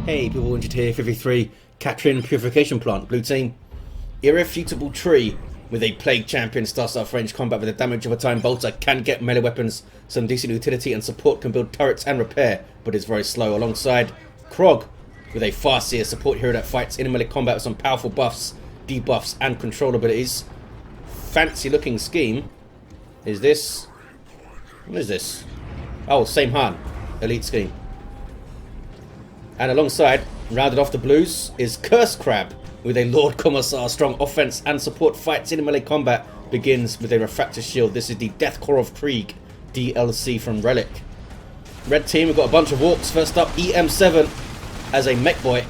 Hey people, Injured here, 53, Khatrin Purification Plant, blue team. Irrefutable tree with a plague champion, starts off range combat with the damage of a time bolter, can get melee weapons, some decent utility and support, can build turrets and repair, but is very slow. Alongside Crog with a Farseer, support hero that fights in melee combat with some powerful buffs, debuffs and control abilities. Fancy looking scheme. Is this... what is this? Oh, same Han. Elite scheme. And alongside, rounded off the blues, is Cursecrab with a Lord Commissar, strong offense and support, fights in melee combat, begins with a refractor shield. This is the Death Core of Krieg DLC from Relic. Red team, we've got a bunch of Orks. First up, eM7 as a Mekboy,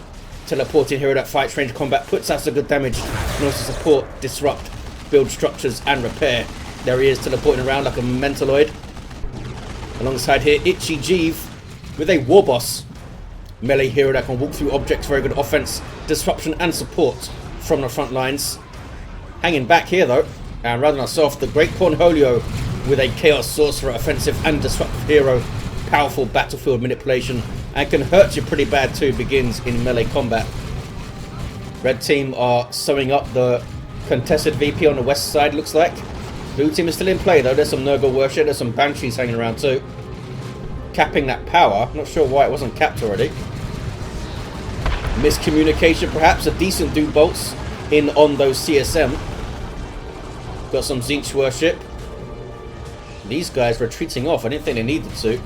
teleporting hero that fights range combat, puts out some good damage, and also support, disrupt, build structures and repair. There he is, teleporting around like a mentaloid. Alongside here, itchyjeve with a Warboss, melee hero that can walk through objects, very good offense, disruption and support from the front lines. Hanging back here though, and rounding us off, the Great Cornholio with a Chaos Sorcerer, offensive and disruptive hero, powerful battlefield manipulation, and can hurt you pretty bad too, begins in melee combat. Red team are sewing up the contested VP on the west side, looks like. Blue team is still in play though, there's some Nurgle worship, there's some Banshees hanging around too. Capping that power, not sure why it wasn't capped already. Miscommunication perhaps, a decent Doom Bolts in on those CSM. Got some Tzeentch worship. These guys retreating off, I didn't think they needed to.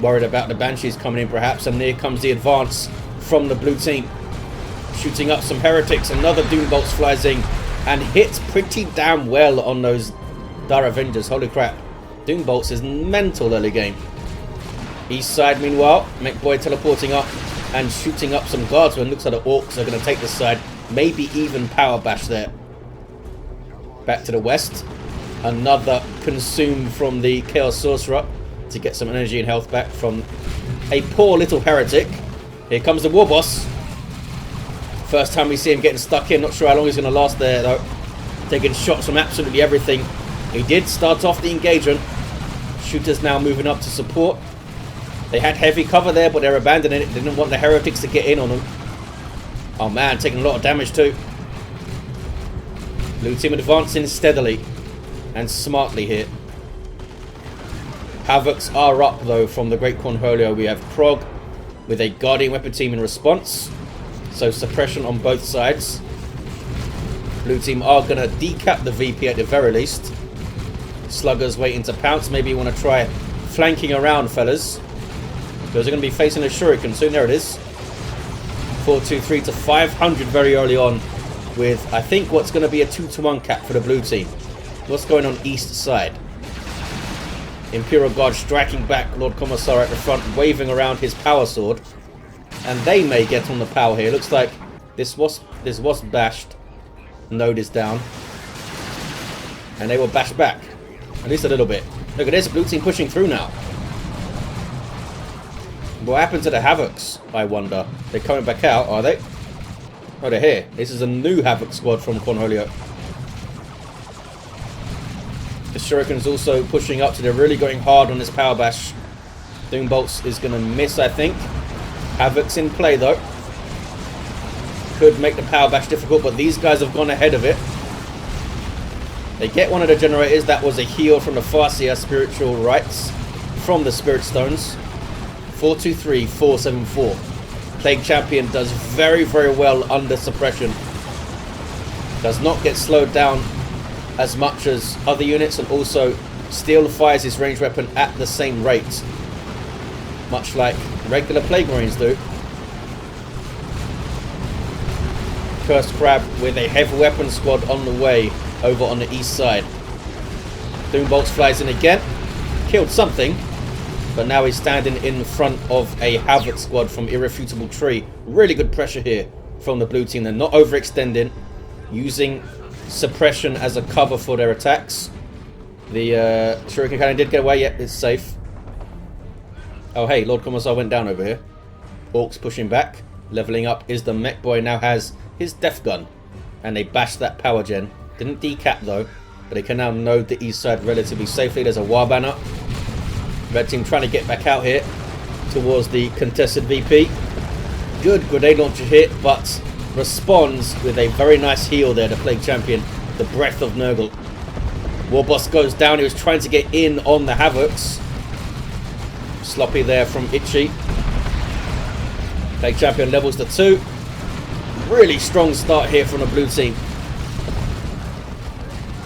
Worried about the Banshees coming in perhaps, and there comes the advance from the blue team. Shooting up some heretics, another Doom Bolts flies in and hits pretty damn well on those Dire Avengers, holy crap. Doom Bolts is mental early game. East side meanwhile, Mekboy teleporting up and shooting up some guardsmen. Looks like the Orks are going to take this side, maybe even power bash there. Back to the west, another consume from the Chaos Sorcerer to get some energy and health back from a poor little heretic. Here comes the Warboss. First time we see him getting stuck in, not sure how long he's going to last there though. Taking shots from absolutely everything. He did start off the engagement. Shooters now moving up to support. They had heavy cover there, but they're abandoning it. They didn't want the heretics to get in on them. Oh man, taking a lot of damage too. Blue team advancing steadily and smartly here. Havocs are up though from the Great Cornholio. We have Crog with a Guardian Weapon team in response. So suppression on both sides. Blue team are going to decap the VP at the very least. Sluggers waiting to pounce. Maybe you want to try flanking around, fellas. Because they're going to be facing a shuriken soon. There it is. 423 to 500 very early on, with I think what's going to be a 2-to-1 cap for the blue team. What's going on east side? Imperial Guard striking back, Lord Commissar at the front, waving around his power sword. And they may get on the power here. Looks like this was bashed. Node is down. And they will bash back. At least a little bit. Look at this, blue team pushing through now. What happened to the Havocs, I wonder? They're coming back out, are they? Oh, they're here. This is a new Havoc squad from Cornholio. The Shuriken is also pushing up, so they're really going hard on this power bash. Doom Bolts is going to miss, I think. Havoc's in play, though. Could make the power bash difficult, but these guys have gone ahead of it. They get one of the generators. That was a heal from the Farseer spiritual rites from the Spirit Stones. 423, 474. Plague Champion does very, very well under suppression. Does not get slowed down as much as other units, and also still fires his ranged weapon at the same rate. Much like regular Plague Marines do. Cursecrab with a heavy weapon squad on the way over on the east side. Doom Bolts flies in again. Killed something. But now he's standing in front of a Havoc squad from Irrefutable Tree. Really good pressure here from the blue team. They're not overextending. Using suppression as a cover for their attacks. The Shuriken Cannon did get away. Yep, it's safe. Oh hey, Lord Commissar went down over here. Orks pushing back. Leveling up is the Mekboy. Now has his death gun. And they bashed that power gen. Didn't decap though. But they can now node the east side relatively safely. There's a war banner. Red team trying to get back out here towards the contested VP. good grenade launcher hit, but responds with a very nice heal there, the Plague Champion, the Breath of Nurgle. Warboss goes down. He was trying to get in on the Havocs. Sloppy there from Itchy. Plague Champion levels to 2. Really strong start here from the blue team.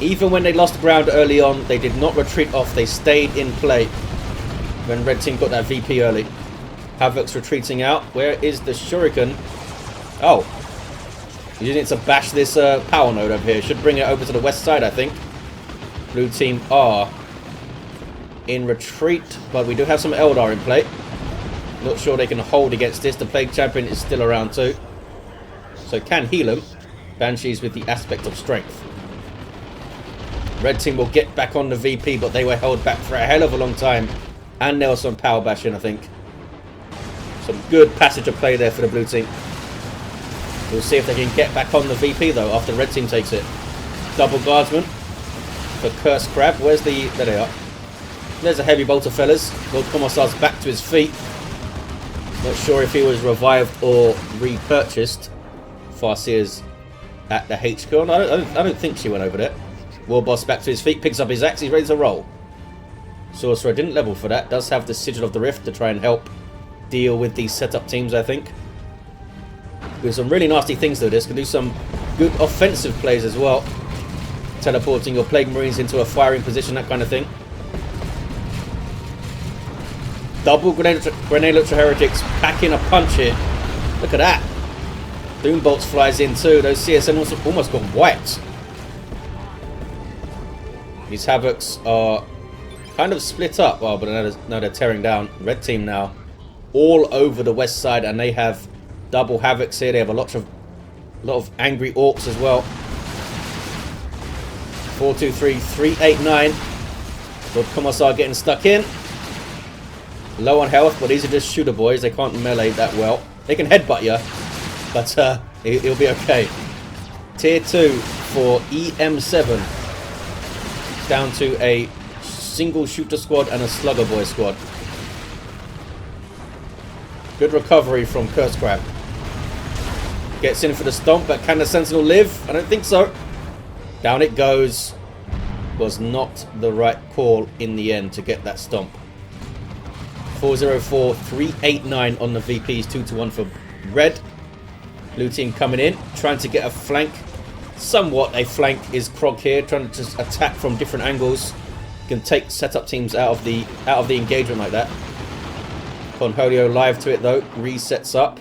Even when they lost ground early on, they did not retreat off. They stayed in play when red team got that VP early. Havocs retreating out. Where is the Shuriken? Oh. He's using it to bash this power node over here. Should bring it over to the west side, I think. Blue team are in retreat, but we do have some Eldar in play. Not sure they can hold against this. The Plague Champion is still around too, so can heal him. Banshees with the aspect of strength. Red team will get back on the VP, but they were held back for a hell of a long time, and there was some power bashing, I think. Some good passage of play there for the blue team. We'll see if they can get back on the VP though after red team takes it. Double guardsman for Cursecrab. Where's the... there they are. There's a heavy bolter, fellas. Lord Commissar's back to his feet. Not sure if he was revived or repurchased. Farseer's at the HQ. No, I don't think she went over there. Warboss back to his feet, picks up his axe, he's ready to roll. Sorcerer didn't level for that. Does have the Sigil of the Rift to try and help deal with these setup teams, I think. Do some really nasty things though. This can do some good offensive plays as well. Teleporting your Plague Marines into a firing position, that kind of thing. Double grenade launcher heretics packing a punch here. Look at that. Doom bolts flies in too. Those CSM almost got wiped. These Havocs are kind of split up. Well, but now they're tearing down. Red team now all over the west side, and they have double Havocs here. They have a lot of angry Orks as well. 4-2-3, 3-8-9. Lord Commissar getting stuck in. Low on health, but these are just shooter boys. They can't melee that well. They can headbutt you, but it'll be okay. Tier 2 for eM7. Down to a single shooter squad and a slugger boy squad. Good recovery from Cursecrab. Gets in for the stomp, but can the Sentinel live? I don't think so. Down it goes. Was not the right call in the end to get that stomp. 4-0-4, 3-8-9 on the VPs, 2-1 for red. Blue team coming in, trying to get a flank. Somewhat a flank is Crog here, trying to just attack from different angles. Can take setup teams out of the engagement like that. Cornholio live to it though, resets up.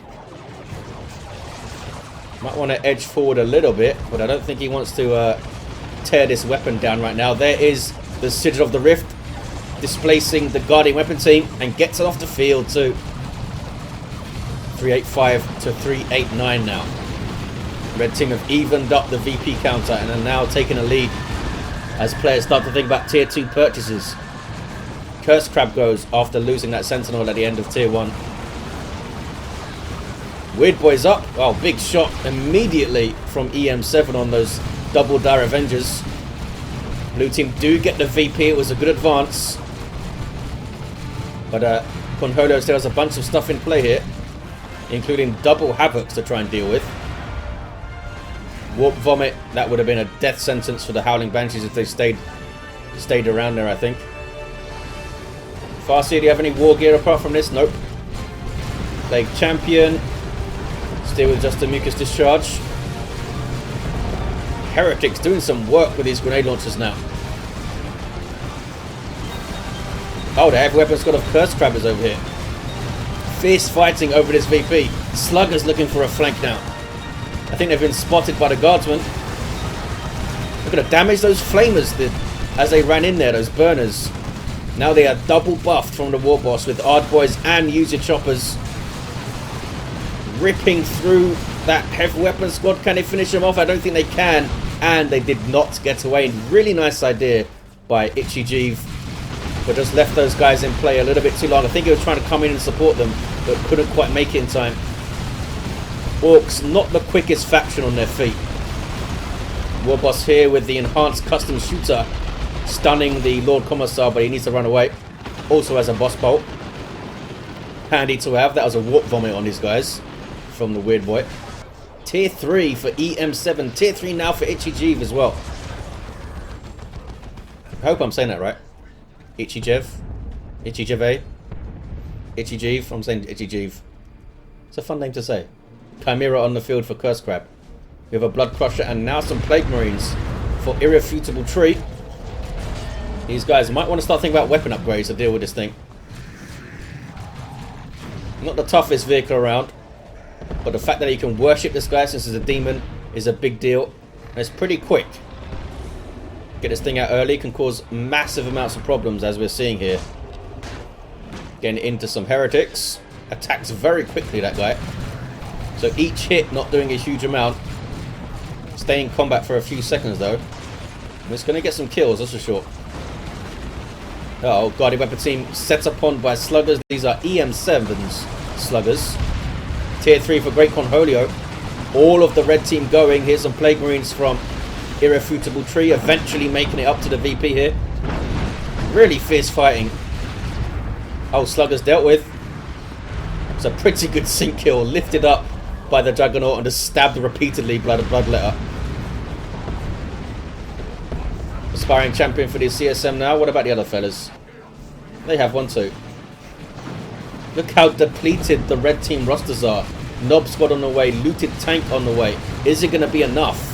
Might want to edge forward a little bit, but I don't think he wants to tear this weapon down right now. There is the Sigil of the Rift, displacing the guarding weapon team, and gets it off the field too. 3-8-5 to 3-8-9 now. Red team have evened up the VP counter and are now taking a lead as players start to think about tier 2 purchases. Cursecrab goes after losing that Sentinel at the end of tier 1. Weird Boy's up. Oh, big shot immediately from eM7 on those double Dire Avengers. Blue team do get the VP. It was a good advance. But Cornholio still has a bunch of stuff in play here, including double Havocs to try and deal with. Warp Vomit, that would have been a death sentence for the Howling Banshees if they stayed around there, I think. Farseer, do you have any war gear apart from this? Nope. Plague Champion, still with just a Mucus Discharge. Heretics doing some work with these grenade launchers now. Oh, the heavy weapon squad of Cursecrabbers over here. Fierce fighting over this VP. Slugger's looking for a flank now. I think they've been spotted by the guardsmen. Look at the damage those flamers did as they ran in there, those burners. Now they are double buffed from the Warboss with Ard Boys and Use Your Choppers. Ripping through that heavy weapon squad. Can they finish them off? I don't think they can. And they did not get away. Really nice idea by itchyjeve, but just left those guys in play a little bit too long. I think he was trying to come in and support them, but couldn't quite make it in time. Orks, not the quickest faction on their feet. Warboss here with the enhanced custom shooter, stunning the Lord Commissar, but he needs to run away. Also has a boss bolt. Handy to have. That was a warp vomit on these guys. from the weird boy. Tier 3 for eM7. Tier 3 now for itchyjeve as well. I hope I'm saying that right. Itchyjeve. Itchyjeve. itchyjeve. I'm saying itchyjeve. It's a fun name to say. Chimera on the field for Cursecrab. We have a Blood Crusher and now some Plague Marines for irrefutable tree. These guys might want to start thinking about weapon upgrades to deal with this thing. Not the toughest vehicle around, but the fact that you can worship this guy since he's a demon is a big deal. And it's pretty quick. Get this thing out early can cause massive amounts of problems, as we're seeing here. Getting into some heretics. Attacks very quickly, that guy. So each hit not doing a huge amount. Stay in combat for a few seconds though. And it's going to get some kills, that's for sure. Oh, Guardian Weapon Team set upon by sluggers. These are eM7's sluggers. Tier 3 for Great Cornholio. All of the red team going. Here's some Plague Marines from irrefutable tree. Eventually making it up to the VP here. Really fierce fighting. Oh, sluggers dealt with. It's a pretty good sync kill. Lifted up by the Juggernaut and just stabbed repeatedly by the Bloodletter. Aspiring champion for the CSM now. What about the other fellas? They have one too. Look how depleted the red team rosters are. Nob squad on the way. Looted tank on the way. Is it going to be enough?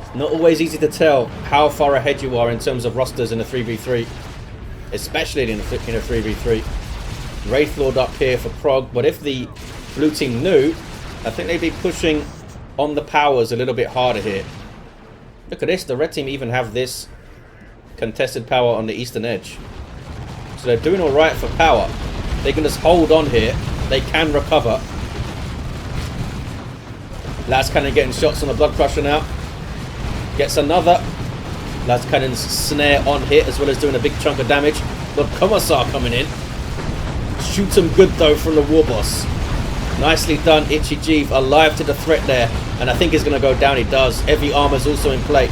It's not always easy to tell how far ahead you are in terms of rosters in a 3v3. Especially in a 3v3. Wraithlord up here for Crog. But if the blue team knew, I think they'd be pushing on the powers a little bit harder here. Look at this, the red team even have this contested power on the eastern edge. So they're doing alright for power. They can just hold on here. They can recover. Last Cannon getting shots on the Blood Crusher now. Gets another. Last Cannon's snare on hit as well as doing a big chunk of damage. But Commissar coming in. Shoots him good though from the Warboss. Nicely done, itchyjeve, alive to the threat there. And I think he's going to go down, he does. Heavy armor's also in play.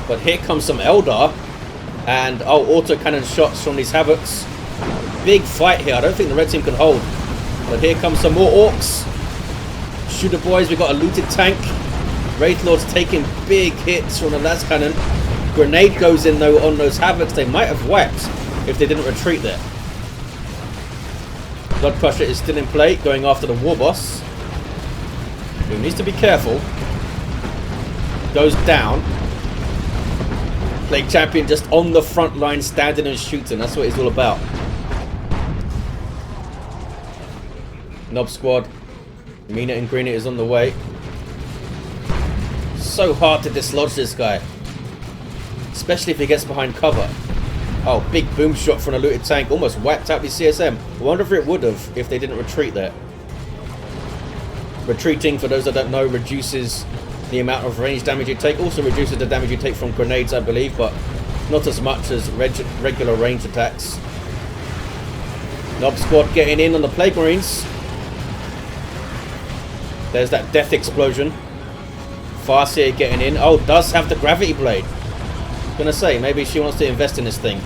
But here comes some Eldar. And, oh, auto-cannon shots from these Havocs. Big fight here, I don't think the red team can hold. But here comes some more Orks. Shooter boys, we've got a looted tank. Wraithlord's taking big hits from the last cannon. Grenade goes in though on those Havocs. They might have whacked if they didn't retreat there. Blood Crusher is still in play, going after the Warboss. Who needs to be careful. Goes down. Plague Champion just on the front line, standing and shooting. That's what it's all about. Nob squad. Mina and Greener is on the way. So hard to dislodge this guy. Especially if he gets behind cover. Oh, big boom shot from a looted tank. Almost wiped out the CSM. I wonder if it would have if they didn't retreat there. Retreating, for those that don't know, reduces the amount of range damage you take. Also reduces the damage you take from grenades, I believe, but not as much as regular range attacks. Nob squad getting in on the Plague Marines. There's that death explosion. Farseer getting in. Oh, does have the gravity blade. Gonna say, maybe she wants to invest in this thing.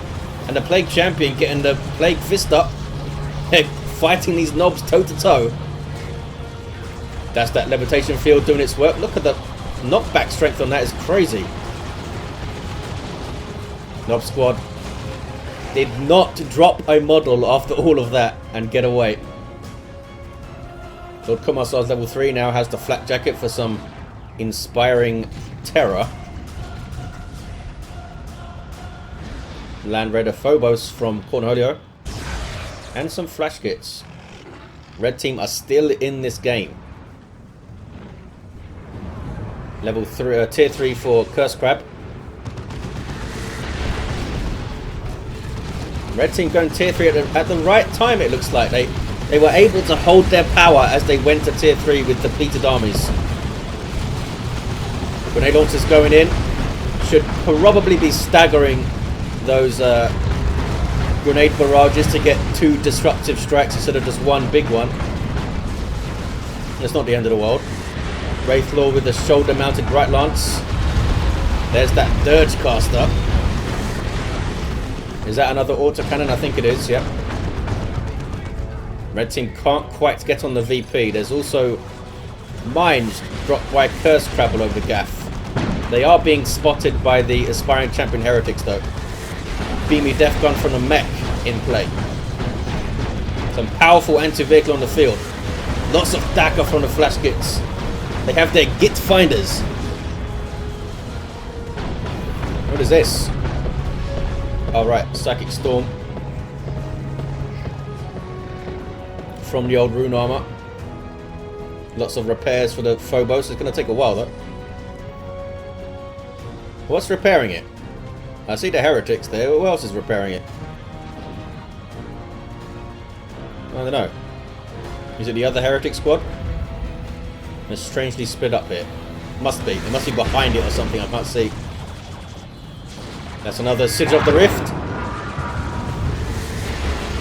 And the Plague Champion getting the Plague Fist up. Fighting these knobs toe to toe. That's that levitation field doing its work. Look at the knockback strength on that, is crazy. Nob squad did not drop a model after all of that and get away. Lord Commissar's level 3 now has the flak jacket for some inspiring terror. Land Raider Phobos from Cornholio. And some flash kits. Red team are still in this game. Level 3, tier 3 for Cursecrab. Red team going tier 3 at the right time, it looks like. They were able to hold their power as they went to tier 3 with depleted armies. Grenade launchers going in. Should probably be staggering those grenade barrages to get 2 disruptive strikes instead of just one big one. It's not the end of the world. Wraithlord with the shoulder mounted Bright Lance. There's that Dirge caster. Is that another autocannon? I think it is, yep. Red team can't quite get on the VP. There's also mines dropped by Cursecrab all over the gaff. They are being spotted by the aspiring champion heretics though. Beamy death gun from the mech in play. Some powerful anti-vehicle on the field. Lots of dagger from the flash kits. They have their git finders. What is this? Alright, Psychic Storm. From the old rune armor. Lots of repairs for the Phobos. It's going to take a while though. What's repairing it? I see the heretics there. Who else is repairing it? I don't know. Is it the other heretic squad? It's strangely split up here. Must be. It must be behind it or something. I can't see. That's another Siege of the Rift.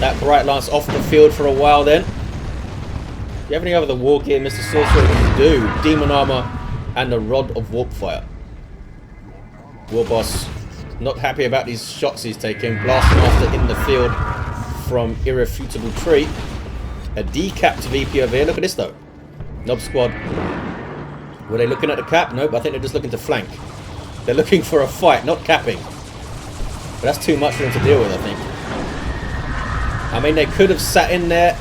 That Bright Lance off the field for a while then. Do you have any other war gear, Mr. Sorcerer? You do. Demon Armor and the Rod of Warp Fire. Warboss not happy about these shots he's taking. Blastmaster in the field from Irrefutable Tree. A decapped VP over here. Look at this though. Nob squad. Were they looking at the cap? Nope, I think they're just looking to flank. They're looking for a fight, not capping. But that's too much for them to deal with, I think. I mean, they could have sat in there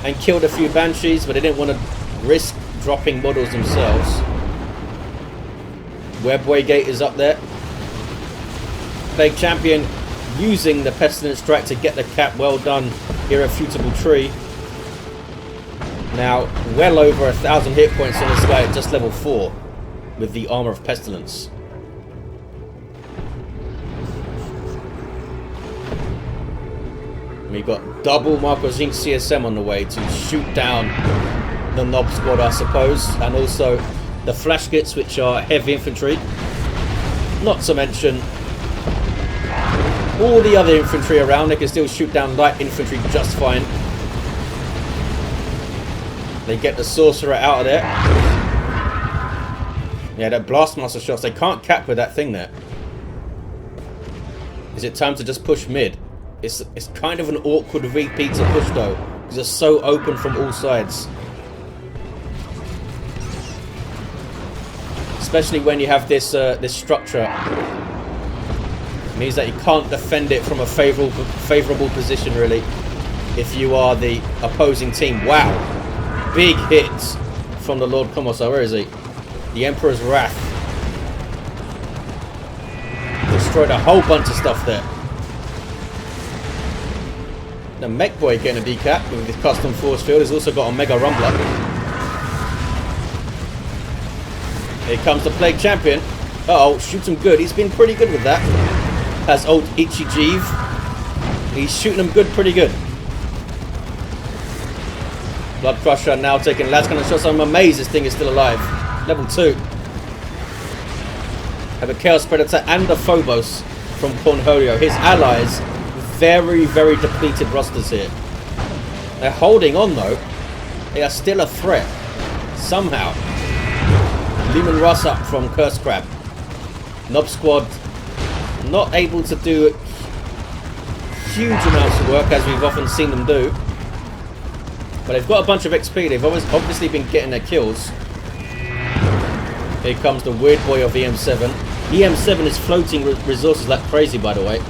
and killed a few Banshees, but they didn't want to risk dropping models themselves. Mekboy gate is up there. Plague Champion using the Pestilent Strike to get the cap. Well done, Irrefutable Tree. Now, well over 1,000 hit points on this guy at just level 4 with the Armor of Pestilence. We've got double Marco Tzeentch CSM on the way to shoot down the Nob squad, I suppose, and also the flash kits, which are heavy infantry. Not to mention all the other infantry around. They can still shoot down light infantry just fine. They get the Sorcerer out of there. Yeah, that Blastmaster shots, they can't cap with that thing there. Is it time to just push mid? It's kind of an awkward VP to push though, because it's so open from all sides. Especially when you have this this structure. It means that you can't defend it from a favourable position really, if you are the opposing team. Wow, big hits from the Lord Commissar. Where is he? The Emperor's Wrath. Destroyed a whole bunch of stuff there. The Mekboy getting a decap with his custom force field. He's also got a Mega Rumbler. Here comes the Plague Champion. Uh-oh, shoots him good. He's been pretty good with that. Has old itchyjeve. He's shooting him good, pretty good. Blood Crusher now taking last kind of shots. I'm amazed this thing is still alive. Level 2. Have a Chaos Predator and a Phobos from Cornholio. His allies, very, very depleted rosters here. They're holding on though. They are still a threat. Somehow. Lumen Russ up from Cursecrab. Nob squad not able to do huge amounts of work as we've often seen them do. But they've got a bunch of XP. They've obviously been getting their kills. Here comes the weird boy of eM7. eM7 is floating resources like crazy, by the way.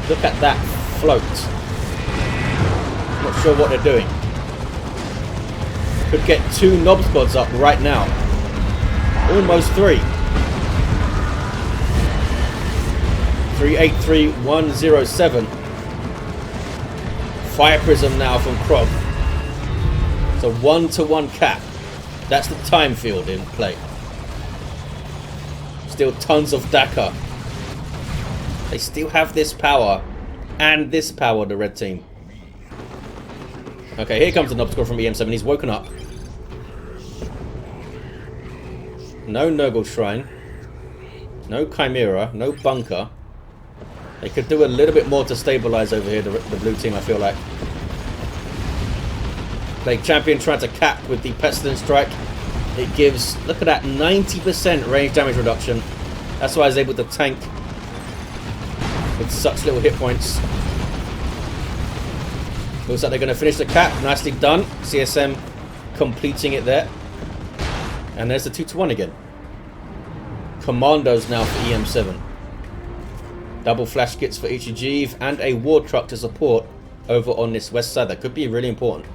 Look at that float. Not sure what they're doing. Could get 2 Nob squads up right now. Almost 3. 383107. Fire Prism now from Crog. It's a 1-to-1 cap. That's the time field in play. Still tons of Dakar. They still have this power. And this power, the red team. Okay, here comes the Nob squad from eM7. He's woken up. No Nurgle Shrine. No Chimera. No Bunker. They could do a little bit more to stabilize over here, the blue team, I feel like. Plague Champion trying to cap with the Pestilent Strike. It gives, look at that, 90% range damage reduction. That's why I was able to tank with such little hit points. Looks like they're going to finish the cap. Nicely done. CSM completing it there. And there's the 2-1 again. Commandos now for eM7. Double flash kits for itchyjeve and a war truck to support over on this west side. That could be really important.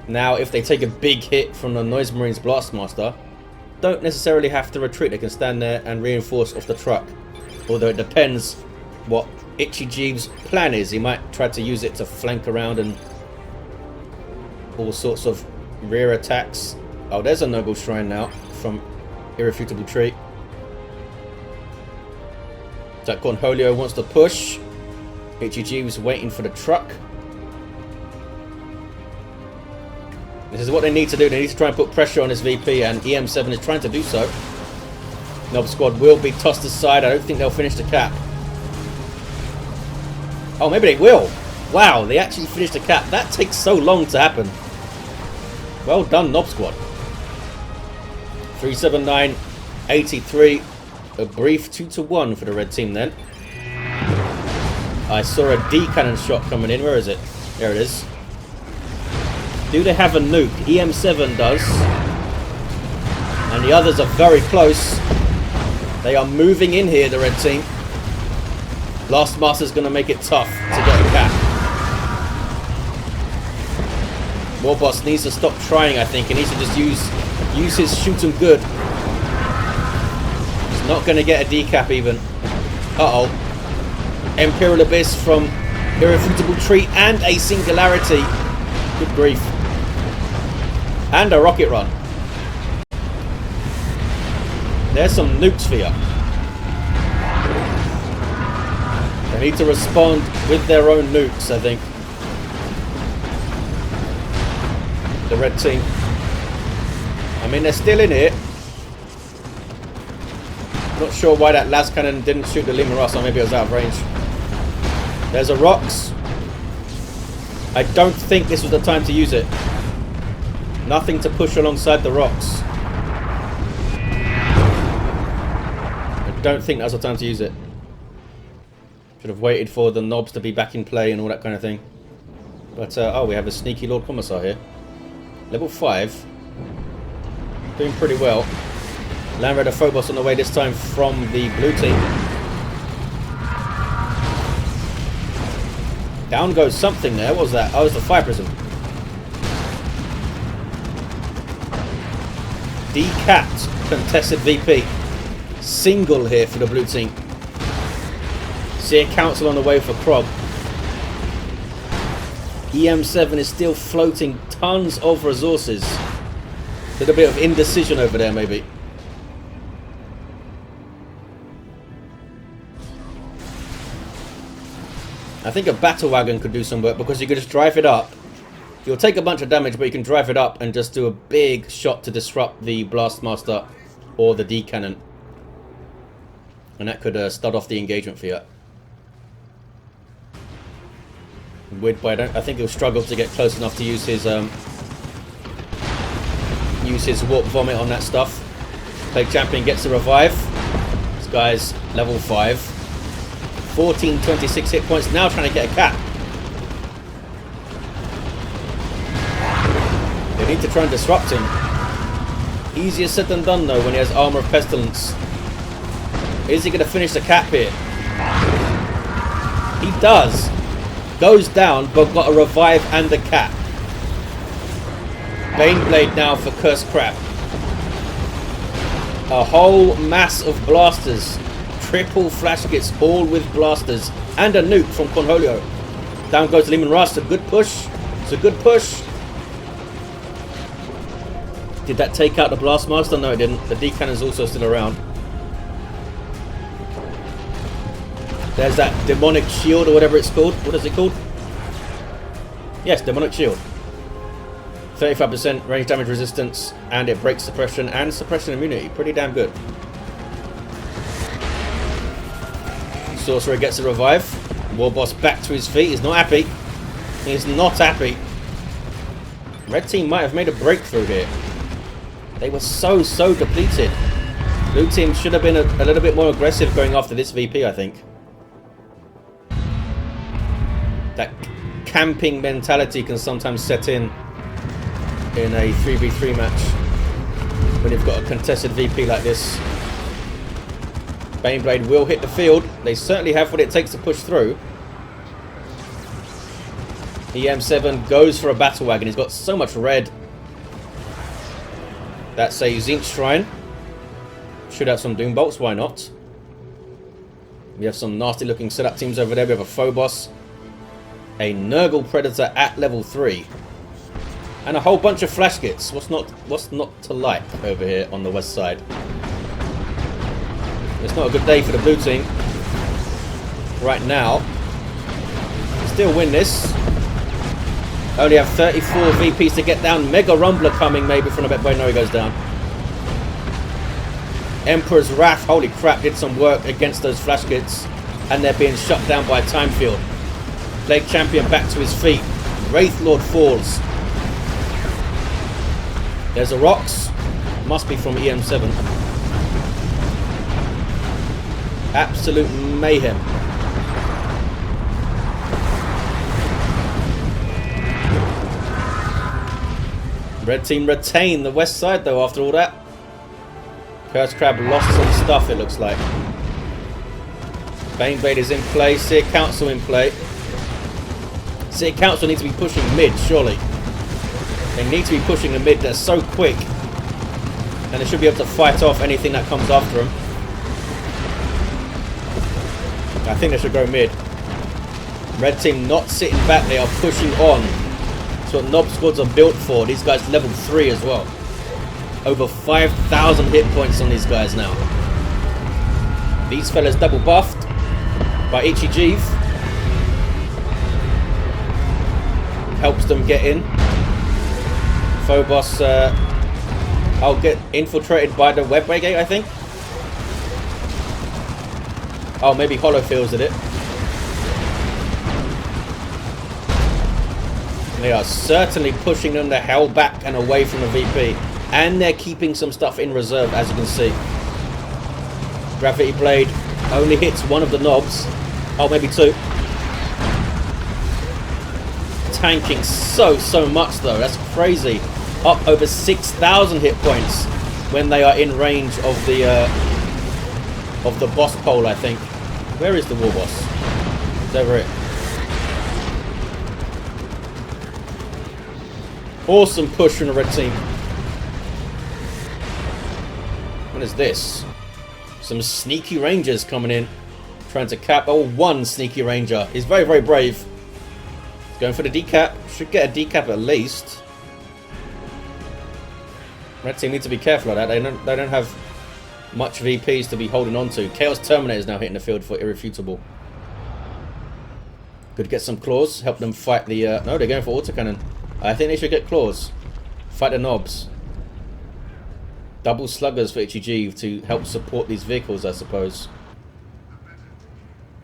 Now, if they take a big hit from the Noise Marines Blastmaster, don't necessarily have to retreat. They can stand there and reinforce off the truck. Although it depends what itchyjeve's plan is. He might try to use it to flank around and all sorts of rear attacks. Oh, there's a Noble Shrine now from Irrefutable Tree. Great Cornholio wants to push. itchyjeve's waiting for the truck. This is what they need to do. They need to try and put pressure on this VP, and eM7 is trying to do so. Nob squad will be tossed aside. I don't think they'll finish the cap. Oh, maybe they will. Wow, they actually finished the cap. That takes so long to happen. Well done, Nob squad. 379, 83. A brief 2-1 for the red team then. I saw a D cannon shot coming in. Where is it? There it is. Do they have a nuke? eM7 does. And the others are very close. They are moving in here, the red team. Blastmaster's going to make it tough to get a cap. Warboss needs to stop trying, I think. He needs to just use his shoot 'em good. He's not going to get a decap even. Uh-oh. Imperial Abyss from Irrefutable Tree and a Singularity. Good grief. And a rocket run. There's some nukes for you. They need to respond with their own nukes, I think. The red team. I mean, they're still in it. Not sure why that las cannon didn't shoot the Lima Ross, or maybe it was out of range. There's a Rocks. I don't think this was the time to use it. Nothing to push alongside the Rocks. I don't think that's the time to use it. Should have waited for the knobs to be back in play and all that kind of thing. But, oh, we have a sneaky Lord Commissar here. Level 5. Doing pretty well. Land Raider Phobos on the way this time from the blue team. Down goes something there. What was that? Oh, it's the Fire Prism. Decapped contested VP. Single here for the blue team. See a council on the way for Crog. eM7 is still floating tons of resources. A little bit of indecision over there, maybe. I think a battle wagon could do some work because you could just drive it up. You'll take a bunch of damage, but you can drive it up and just do a big shot to disrupt the Blastmaster or the D cannon. And that could start off the engagement for you. Weird, but I think he'll struggle to get close enough to use his warp vomit on that stuff. Plague Champion gets a revive. This guy's level 5. 1426 hit points. Now trying to get a cap. They need to try and disrupt him. Easier said than done though when he has Armor of Pestilence. Is he going to finish the cap here? He does. Goes down, but got a revive and a cap. Baneblade now for Cursecrab. A whole mass of blasters. Triple flash kits, all with blasters. And a nuke from Cornholio. Down goes Lehman Russ. A good push. It's a good push. Did that take out the Blastmaster? No, it didn't. The D cannon's also still around. There's that demonic shield or whatever it's called. What is it called? Yes, demonic shield. 35% range damage resistance, and it breaks suppression and suppression immunity. Pretty damn good. Sorcerer gets a revive. Warboss back to his feet. He's not happy. He's not happy. Red team might have made a breakthrough here. They were so depleted. Blue team should have been a little bit more aggressive going after this VP, I think. That camping mentality can sometimes set in a 3v3 match when you've got a contested VP like this. Baneblade will hit the field. They certainly have what it takes to push through. eM7 goes for a battle wagon. He's got so much red. That's a Tzeentch shrine. Should have some doom bolts, why not? We have some nasty looking setup teams over there. We have a Phobos, a Nurgle Predator at level 3, and a whole bunch of flash kits. What's not to like over here on the west side? It's not a good day for the blue team right now. Still win this. Only have 34 VPs to get down. Mega Rumbler coming maybe from the Mekboy. No, he goes down. Emperor's Wrath, holy crap, did some work against those flash kits, and they're being shut down by a time field. Plague Champion back to his feet. Wraith Lord falls. There's a Rocks. Must be from eM7. Absolute mayhem. Red team retain the west side though after all that. Cursecrab lost some stuff, it looks like. Baneblade is in play. Seer Council in play. Seer Council needs to be pushing mid, surely. They need to be pushing the mid. They're so quick. And they should be able to fight off anything that comes after them. I think they should go mid. Red team not sitting back. They are pushing on. That's what Nob squads are built for. These guys level 3 as well. Over 5,000 hit points on these guys now. These fellas double buffed by itchyjeve. Helps them get in. Phobos I'll get infiltrated by the web gate, I think. Oh, maybe Hollowfields did it. They are certainly pushing them the hell back and away from the VP. And they're keeping some stuff in reserve, as you can see. Gravity Blade only hits one of the knobs. Oh, maybe two. Tanking so much, though. That's crazy. Up over 6,000 hit points when they are in range of the boss pole, I think. Where is the Warboss? It's over it. Awesome push from the red team. What is this? Some sneaky rangers coming in. Trying to cap. Oh, one sneaky ranger. He's very, very brave. Going for the decap. Should get a decap at least. Red team need to be careful of that. They don't have much VPs to be holding on to. Chaos Terminator is now hitting the field for irrefutable. Could get some claws. Help them fight the... no, they're going for autocannon. I think they should get claws. Fight the knobs. Double sluggers for itchyjeve to help support these vehicles, I suppose.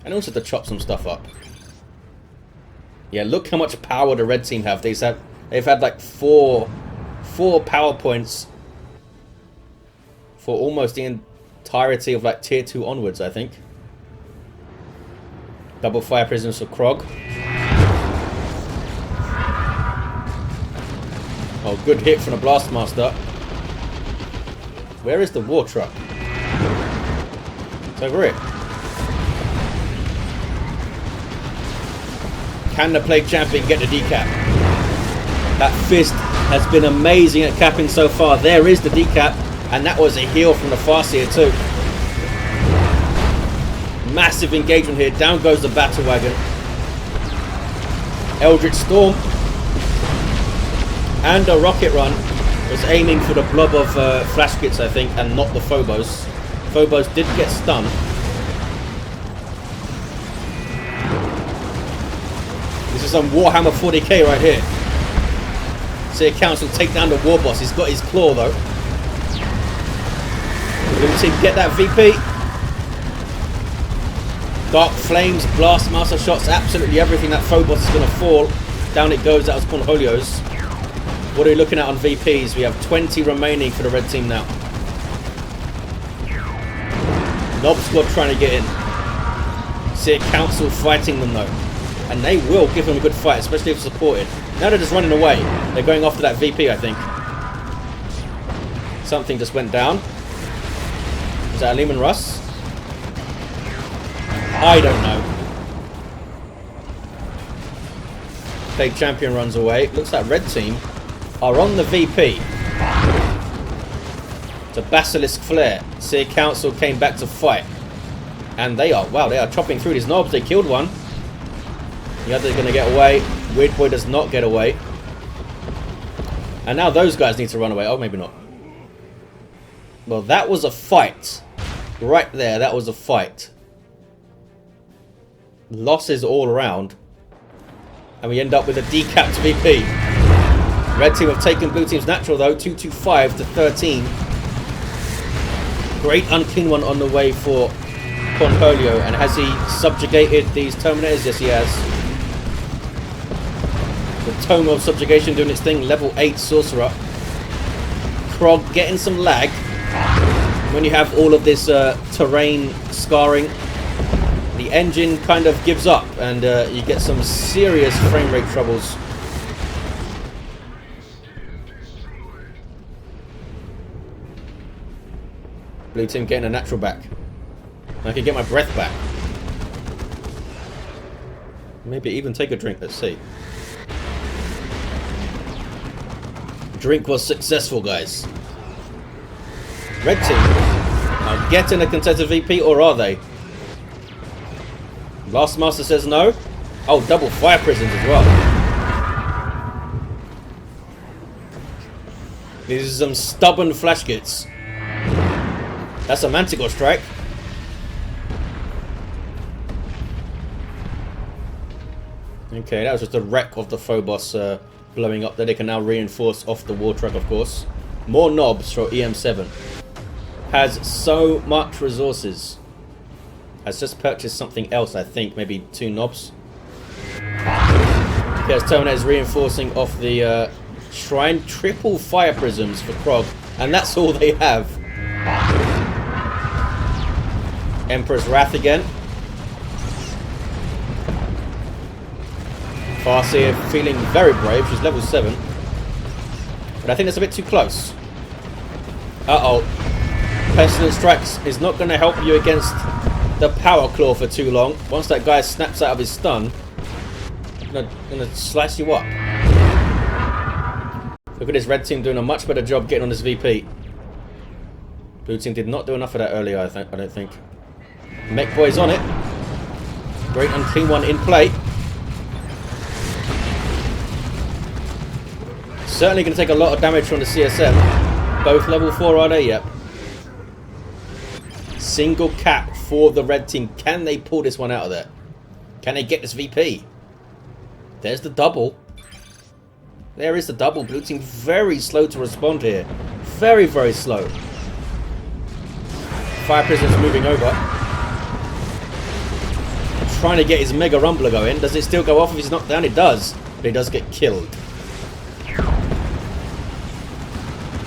And also to chop some stuff up. Yeah, look how much power the red team have. They've had like four power points for almost the entirety of like tier 2 onwards, I think. Double fire prisms for Crog. Oh, good hit from the Blastmaster. Where is the war truck? It's over it. Can the Plague Champion get the decap? That fist has been amazing at capping so far. There is the decap, and that was a heal from the Farseer too. Massive engagement here. Down goes the battle wagon. Eldritch Storm and a rocket run. Was aiming for the blob of flash kits, I think, and not the Phobos. Phobos did get stunned. This is some Warhammer 40k right here. Seer Council take down the Warboss. He's got his claw though. Blue team get that VP. Dark Flames, Blastmaster shots, absolutely everything. That Phobos is going to fall. Down it goes. That was Cornholio's. What are we looking at on VPs? We have 20 remaining for the red team now. Nob squad trying to get in. Seer Council fighting them though. And they will give them a good fight, especially if supported. Now they're just running away. They're going after that VP, I think. Something just went down. Is that a Lehman Russ? I don't know. Plague Champion runs away. Looks like red team are on the VP. It's a Basilisk Flare. Seer Council came back to fight. And they are, wow, they are chopping through these knobs. They killed one. The other's going to get away. Weird Boy does not get away. And now those guys need to run away. Oh, maybe not. Well, that was a fight. Right there, that was a fight. Losses all around. And we end up with a decapped VP. Red team have taken blue team's natural, though. 225 to 13. Great unclean one on the way for Cornholio. And has he subjugated these Terminators? Yes, he has. The Tome of Subjugation doing its thing. Level 8 Sorcerer. Crog getting some lag. When you have all of this terrain scarring, the engine kind of gives up and you get some serious frame rate troubles. Blue team getting a natural back. I can get my breath back. Maybe even take a drink. Let's see. Drink was successful, guys. Red team are getting a contested VP, or are they? Last Master says no. Oh, double fire prisons as well. These are some stubborn flash kits. That's a Manticore strike. Okay, that was just a wreck of the Phobos blowing up. That they can now reinforce off the war truck, of course. More knobs for eM7. Has so much resources. Has just purchased something else, I think. Maybe 2 knobs. Yes, Terminator is reinforcing off the Shrine. Triple fire prisms for Krog. And that's all they have. Emperor's Wrath again. Farseer feeling very brave. She's level 7. But I think that's a bit too close. Uh-oh. Pestilence Strikes is not going to help you against the Power Claw for too long. Once that guy snaps out of his stun, I'm gonna slice you up. Look at this red team doing a much better job getting on this VP. Blue team did not do enough of that earlier, I don't think. Mekboy's on it. Great unclean one in play. Certainly going to take a lot of damage from the CSM. Both level 4 are they? Yep. Single cap for the red team. Can they pull this one out of there? Can they get this VP? There's the double. There is the double. Blue team very slow to respond here. Very, very slow. Fire Prison's moving over. Trying to get his Mega Rumbler going. Does it still go off if he's knocked down? It does. But he does get killed.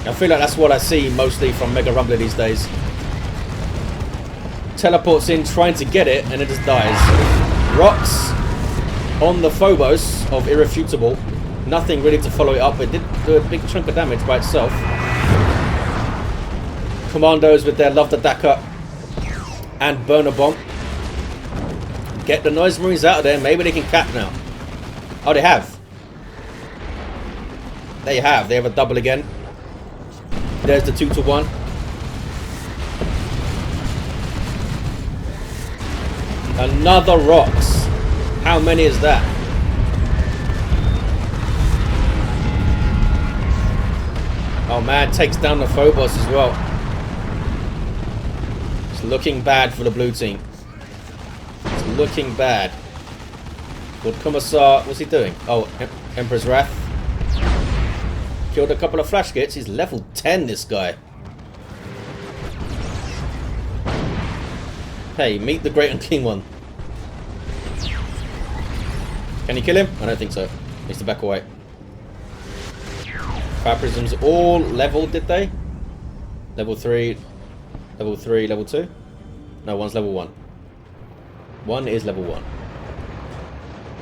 I feel like that's what I see mostly from Mega Rumbler these days. Teleports in, trying to get it, and it just dies. Rocks on the Phobos of Irrefutable. Nothing really to follow it up. It did do a big chunk of damage by itself. Commandos with their Love the Daka and Burner Bomb. Get the Noise Marines out of there. Maybe they can cap now. Oh, they have. They have. They have a double again. There's the 2-to-1. Another Rocks. How many is that? Oh man, takes down the Phobos as well. It's looking bad for the blue team. It's looking bad. Good Commissar, what's he doing? Oh, Emperor's Wrath. Killed a couple of flash kits. He's level 10, this guy. Hey, meet the Great Unclean One. Can you kill him? I don't think so. Needs to back away. Fire Prisms all leveled, did they? Level 3, level 3, level 2? No, one's level 1. One is level 1.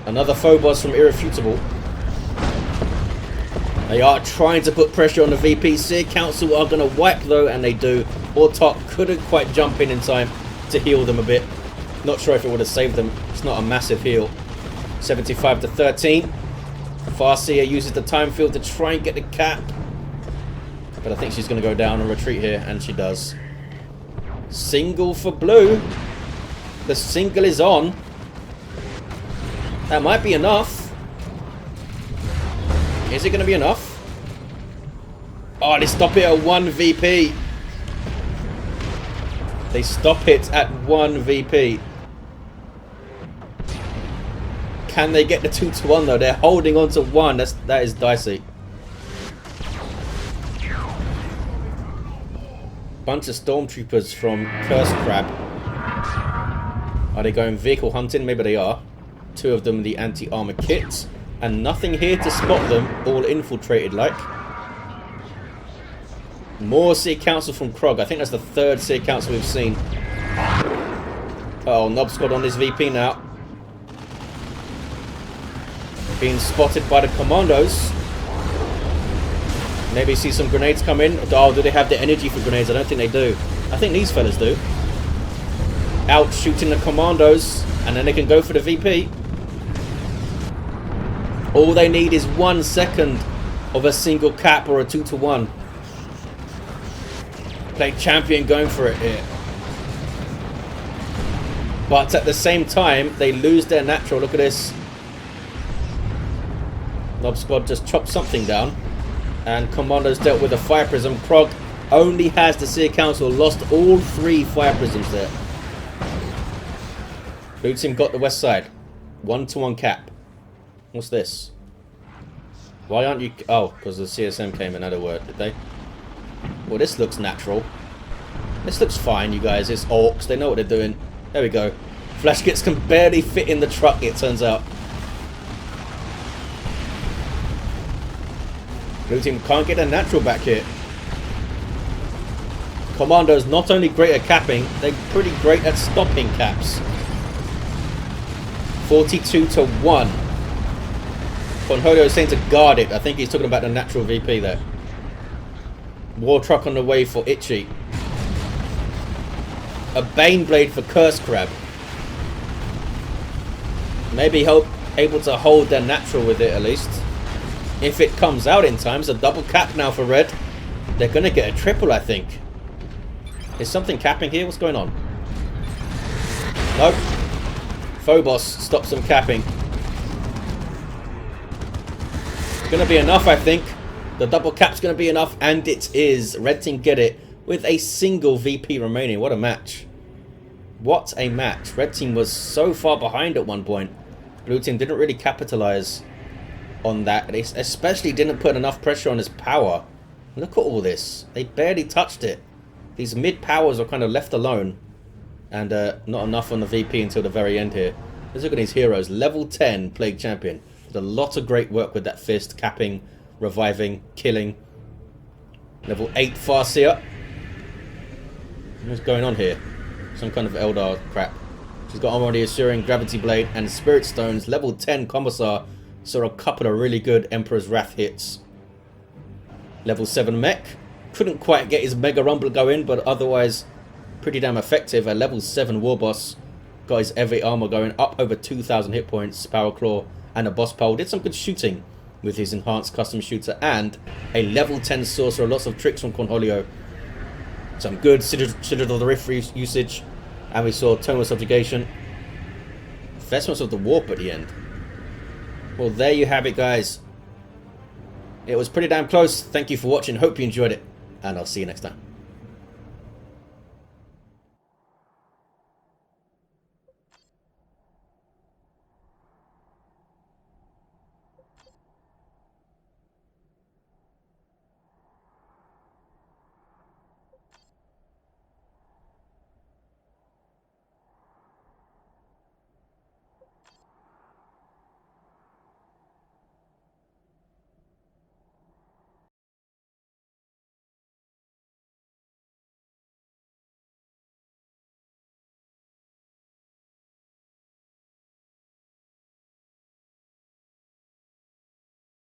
Another favoured from Irrefutable. They are trying to put pressure on the VP. Seer Council are going to wipe though, and they do. Ork couldn't quite jump in time to heal them a bit. Not sure if it would have saved them. It's not a massive heal. 75 to 13. Farseer uses the time field to try and get the cap. But I think she's going to go down and retreat here, and she does. Single for blue. The single is on. That might be enough. Is it going to be enough? Oh, they stop it at 1 VP. They stop it at 1 VP. Can they get the 2 to 1 though? They're holding on to 1. That is dicey. Bunch of stormtroopers from Cursecrab. Are they going vehicle hunting? Maybe they are. 2 of them the anti-armor kits. And nothing here to spot them. All infiltrated like. More Seer Council from Krog. I think that's the 3rd Seer Council we've seen. Oh, Knob Squad on this VP now. Being spotted by the commandos. Maybe see some grenades come in. Oh, do they have the energy for grenades? I don't think they do. I think these fellas do. Out shooting the commandos. And then they can go for the VP. All they need is 1 second of a single cap or a 2 to 1. Play champion going for it here. But at the same time, they lose their natural. Look at this. Knob Squad just chopped something down. And Commandos dealt with a Fire Prism. Krog only has the Seer Council. Lost all 3 Fire Prisms there. Blue team got the west side. 1 to 1 cap. What's this? Why aren't you... Oh, because the CSM came and had a word, did they? Well, this looks natural. This looks fine, you guys. It's Orks. They know what they're doing. There we go. Flash kits can barely fit in the truck, it turns out. Blue team can't get a natural back here. Commandos not only great at capping, they're pretty great at stopping caps. 42 to 1. Cornholio is saying to guard it. I think he's talking about the natural VP there. War truck on the way for Itchy. A Bane Blade for Cursecrab. Maybe able to hold their natural with it at least. If it comes out in time. It's a double cap now for red. They're going to get a triple, I think. Is something capping here? What's going on? Nope. Phobos stops some capping. It's going to be enough, I think. The double cap's going to be enough, and it is. Red team get it with a single VP remaining. What a match. What a match. Red team was so far behind at one point. Blue team didn't really capitalize on that. They especially didn't put enough pressure on his power. Look at all this. They barely touched it. These mid powers are kind of left alone. And not enough on the VP until the very end here. Let's look at these heroes. Level 10 Plague Champion. Did a lot of great work with that fist. Capping, reviving, killing. Level 8 Farseer. What's going on here? Some kind of Eldar crap. She's got armor on the Assyrian, Gravity Blade, and Spirit Stones. Level 10 Commissar. Saw a couple of really good Emperor's Wrath hits. Level 7 Mech. Couldn't quite get his Mega Rumble going, but otherwise pretty damn effective. A level 7 Warboss. Got his heavy armor going, up over 2,000 hit points. Power Claw and a boss pole. Did some good shooting with his enhanced custom shooter. And a level 10 Sorcerer. Lots of tricks from Cornholio. Some good Citadel of the Rift usage. And we saw Tome of Subjugation. Vestments of the Warp at the end. Well, there you have it, guys. It was pretty damn close. Thank you for watching. Hope you enjoyed it. And I'll see you next time.